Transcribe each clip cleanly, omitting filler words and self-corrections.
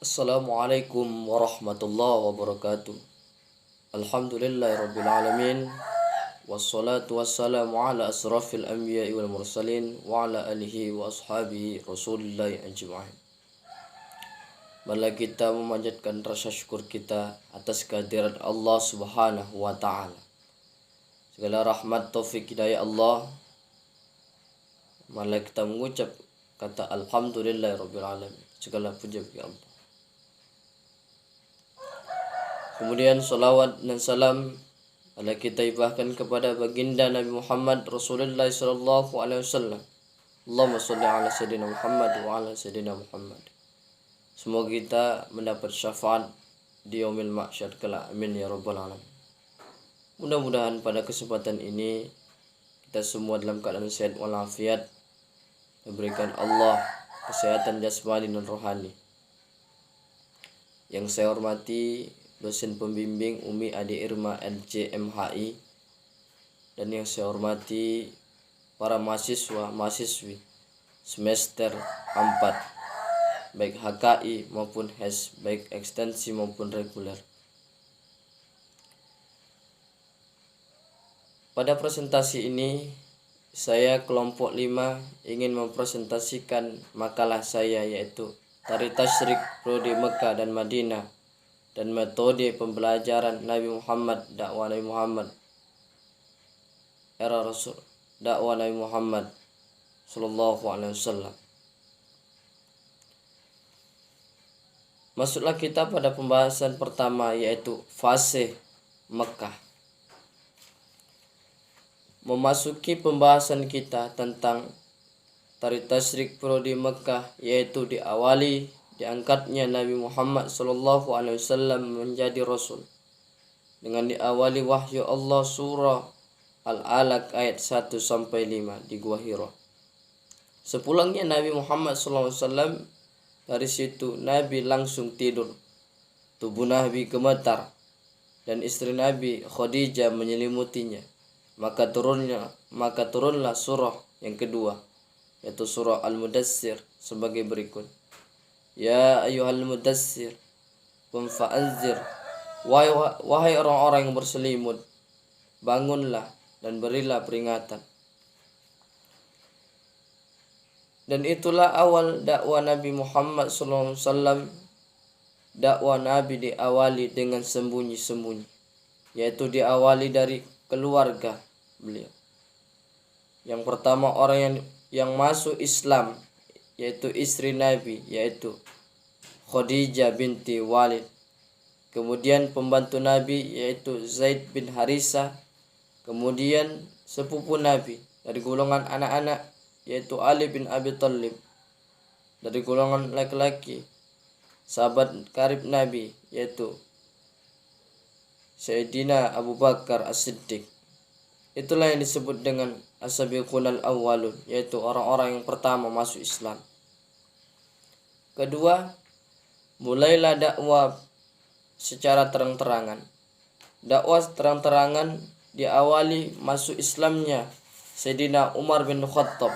Assalamualaikum warahmatullahi wabarakatuh. Alhamdulillahirabbil alamin. Wassalatu wassalamu ala asrafil anbiya'i wal mursalin wa ala alihi wa ashabihi rasulillahi ajma'in. Mari kita memanjatkan rasa syukur kita atas kehadiran Allah Subhanahu wa taala. Segala rahmat taufik hidayah Allah. Mari kita mengucap kata alhamdulillahirabbil alamin. Segala puja bagi Allah. Kemudian salawat dan salam adalah kita ibahkan kepada baginda Nabi Muhammad Rasulullah sallallahu alaihi wasallam. Allahumma shalli ala sayyidina Muhammad wa ala sayyidina Muhammad. Semoga kita mendapat syafaat di yaumil mahsyar kelak. Amin ya rabbal alamin. Mudah-mudahan pada kesempatan ini kita semua dalam keadaan sehat walafiat, diberikan Allah kesehatan jasmani dan rohani. Yang saya hormati dosen pembimbing Umi Ade Irma LCMHI, dan yang saya hormati para mahasiswi semester 4 baik HKI maupun HES, baik ekstensi maupun reguler. Pada presentasi ini saya kelompok 5 ingin mempresentasikan makalah saya, yaitu Tari Tasyrik Prodi Mekah dan Madinah dan metode pembelajaran Nabi Muhammad, dakwah Nabi Muhammad, era Rasul, dakwah Nabi Muhammad sallallahu alaihi wasallam. Masuklah kita pada pembahasan pertama, yaitu fase Mekah. Memasuki pembahasan kita tentang Tari Tasyrik Prodi Mekah, yaitu diawali diangkatnya Nabi Muhammad sallallahu alaihi wasallam menjadi rasul dengan diawali wahyu Allah surah Al-Alaq ayat 1 sampai 5 di Gua Hira. Sepulangnya Nabi Muhammad sallallahu alaihi wasallam dari situ, Nabi langsung tidur. Tubuh Nabi gemetar dan istri Nabi Khadijah menyelimutinya. Maka turunlah surah yang kedua, yaitu surah Al-Mudassir sebagai berikut. Ya ayyuhal mudassir qum fa'anzir. Wahai orang-orang yang berselimut, bangunlah dan berilah peringatan. Dan itulah awal dakwah Nabi Muhammad SAW. Dakwah Nabi diawali dengan sembunyi-sembunyi, yaitu diawali dari keluarga beliau. Yang pertama orang yang masuk Islam, yaitu istri Nabi, yaitu Khadijah binti Walid. Kemudian pembantu Nabi, yaitu Zaid bin Harisah. Kemudian sepupu Nabi dari golongan anak-anak, yaitu Ali bin Abi Thalib. Dari golongan laki-laki, sahabat karib Nabi, yaitu Sayyidina Abu Bakar As-Siddiq. Itulah yang disebut dengan as-sabiqunal awwalun, yaitu orang-orang yang pertama masuk Islam. Kedua, mulailah dakwah secara terang-terangan. Dakwah terang-terangan diawali masuk Islamnya Sayyidina Umar bin Khattab,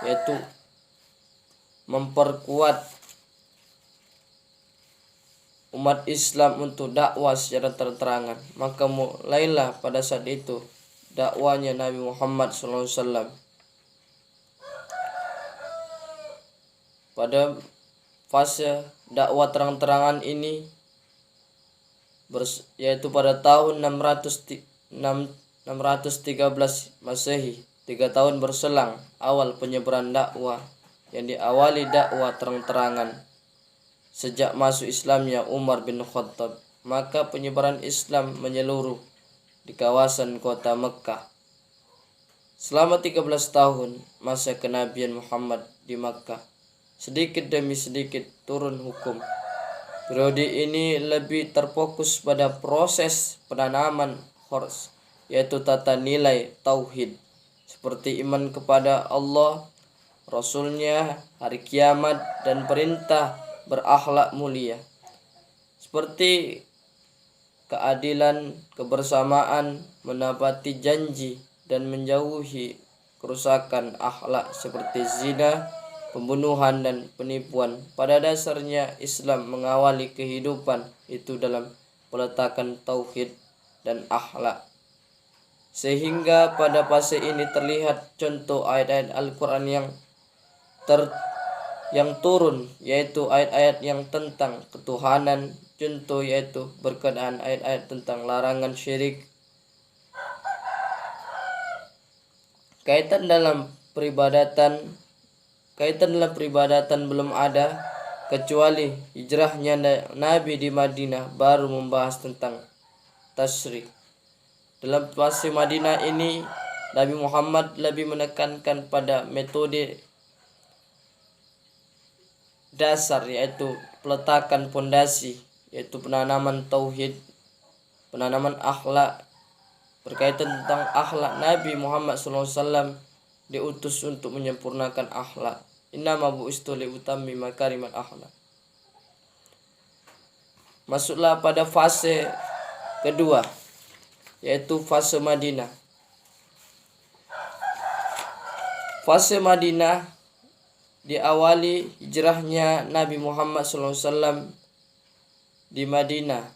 yaitu memperkuat umat Islam untuk dakwah secara terang-terangan. Maka mulailah pada saat itu dakwanya Nabi Muhammad SAW. Pada fase dakwah terang-terangan ini, yaitu pada tahun 613 Masehi, 3 tahun berselang awal penyebaran dakwah yang diawali dakwah terang-terangan sejak masuk Islamnya Umar bin Khattab. Maka penyebaran Islam menyeluruh di kawasan kota Mekah. Selama 13 tahun masa kenabian Muhammad di Mekah, sedikit demi sedikit turun hukum. Periode ini lebih terfokus pada proses penanaman khors, yaitu tata nilai tauhid, seperti iman kepada Allah, Rasulnya, hari kiamat, dan perintah berakhlak mulia, seperti keadilan, kebersamaan, menepati janji, dan menjauhi kerusakan akhlak seperti zina, pembunuhan dan penipuan. Pada dasarnya Islam mengawali kehidupan itu dalam peletakan tauhid dan akhlak. Sehingga pada fase ini terlihat contoh ayat-ayat Al-Quran yang turun, yaitu ayat-ayat yang tentang ketuhanan, contoh yaitu berkenaan ayat-ayat tentang larangan syirik. Kaitan dalam peribadatan belum ada kecuali hijrahnya Nabi di Madinah baru membahas tentang tasyrik. Dalam fase Madinah ini Nabi Muhammad lebih menekankan pada metode dasar, yaitu peletakan pondasi, yaitu penanaman tauhid, penanaman akhlak. Berkaitan tentang akhlak, Nabi Muhammad SAW diutus untuk menyempurnakan akhlak. Innama bu'istu liutammima makarimal akhlak. Masuklah pada fase kedua, yaitu fase Madinah. Fase Madinah diawali hijrahnya Nabi Muhammad SAW di Madinah.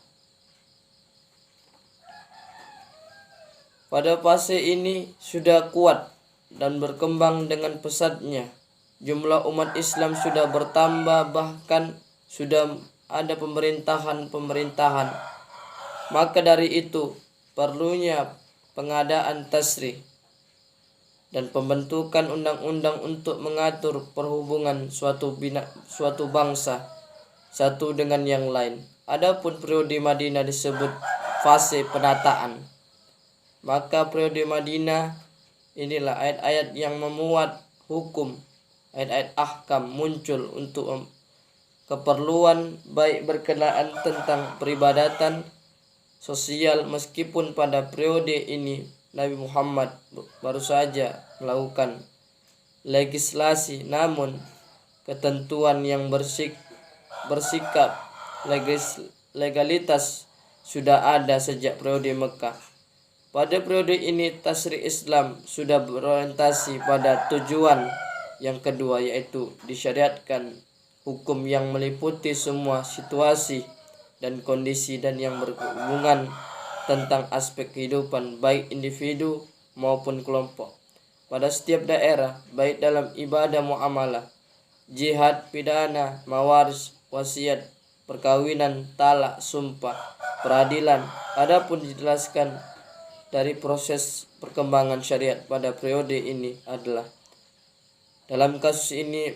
Pada fase ini sudah kuat dan berkembang dengan pesatnya. Jumlah umat Islam sudah bertambah, bahkan sudah ada pemerintahan. Maka dari itu perlunya pengadaan tasrih dan pembentukan undang-undang untuk mengatur perhubungan suatu bangsa satu dengan yang lain. Adapun periode Madinah disebut fase penataan. Maka periode Madinah inilah ayat-ayat yang memuat hukum, ayat-ayat ahkam muncul untuk keperluan baik berkenaan tentang peribadatan sosial. Meskipun pada periode ini Nabi Muhammad baru saja melakukan legislasi, namun ketentuan yang bersikap legalitas sudah ada sejak periode Mekah. Pada periode ini tasyrik Islam sudah berorientasi pada tujuan yang kedua, yaitu disyariatkan hukum yang meliputi semua situasi dan kondisi dan yang berhubungan tentang aspek kehidupan baik individu maupun kelompok pada setiap daerah, baik dalam ibadah muamalah, jihad, pidana, mawaris, wasiat, perkawinan, talak, sumpah, peradilan. Adapun dijelaskan dari proses perkembangan syariat pada periode ini adalah, dalam kasus ini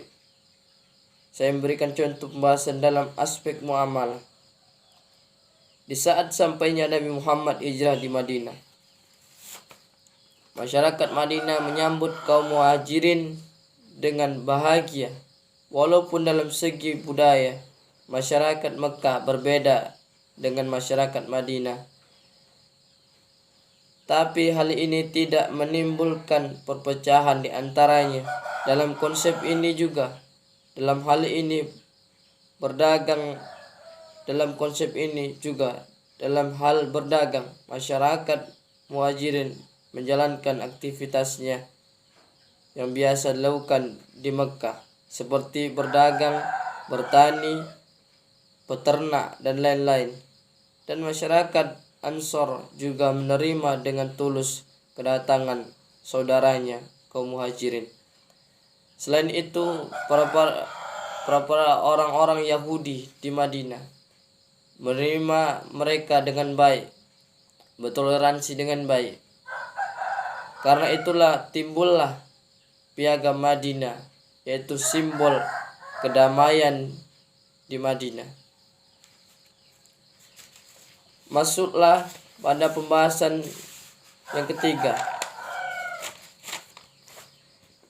saya memberikan contoh pembahasan dalam aspek muamalah. Di saat sampainya Nabi Muhammad hijrah di Madinah, masyarakat Madinah menyambut kaum muhajirin dengan bahagia. Walaupun dalam segi budaya masyarakat Mekah berbeda dengan masyarakat Madinah, tapi hal ini tidak menimbulkan perpecahan di antaranya. Dalam konsep ini juga, dalam hal berdagang, masyarakat muhajirin menjalankan aktivitasnya yang biasa dilakukan di Mekah, seperti berdagang, bertani, peternak, dan lain-lain. Dan masyarakat Ansor juga menerima dengan tulus kedatangan saudaranya kaum muhajirin. Selain itu, para orang-orang Yahudi di Madinah menerima mereka dengan baik, bertoleransi dengan baik. Karena itulah timbullah Piagam Madinah, yaitu simbol kedamaian di Madinah. Masuklah pada pembahasan yang ketiga,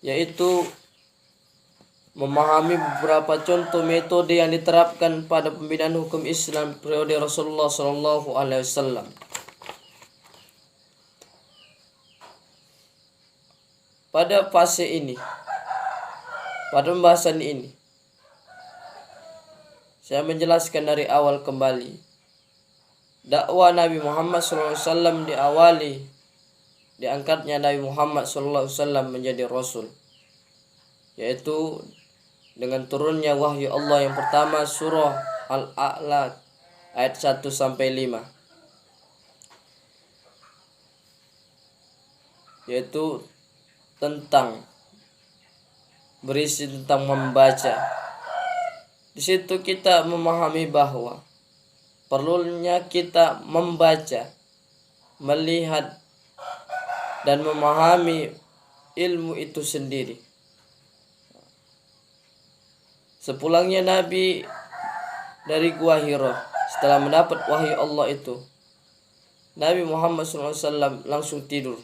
yaitu memahami beberapa contoh metode yang diterapkan pada pembinaan hukum Islam periode Rasulullah SAW. Pada fase ini, pada pembahasan ini, saya menjelaskan dari awal kembali. Dakwah Nabi Muhammad SAW diawali diangkatnya Nabi Muhammad SAW menjadi Rasul, yaitu dengan turunnya wahyu Allah yang pertama surah Al-A'la ayat 1 sampai 5, yaitu berisi tentang membaca. Di situ kita memahami bahwa perlunya kita membaca, melihat dan memahami ilmu itu sendiri. Sepulangnya Nabi dari Gua Hira, setelah mendapat wahyu Allah itu, Nabi Muhammad SAW langsung tidur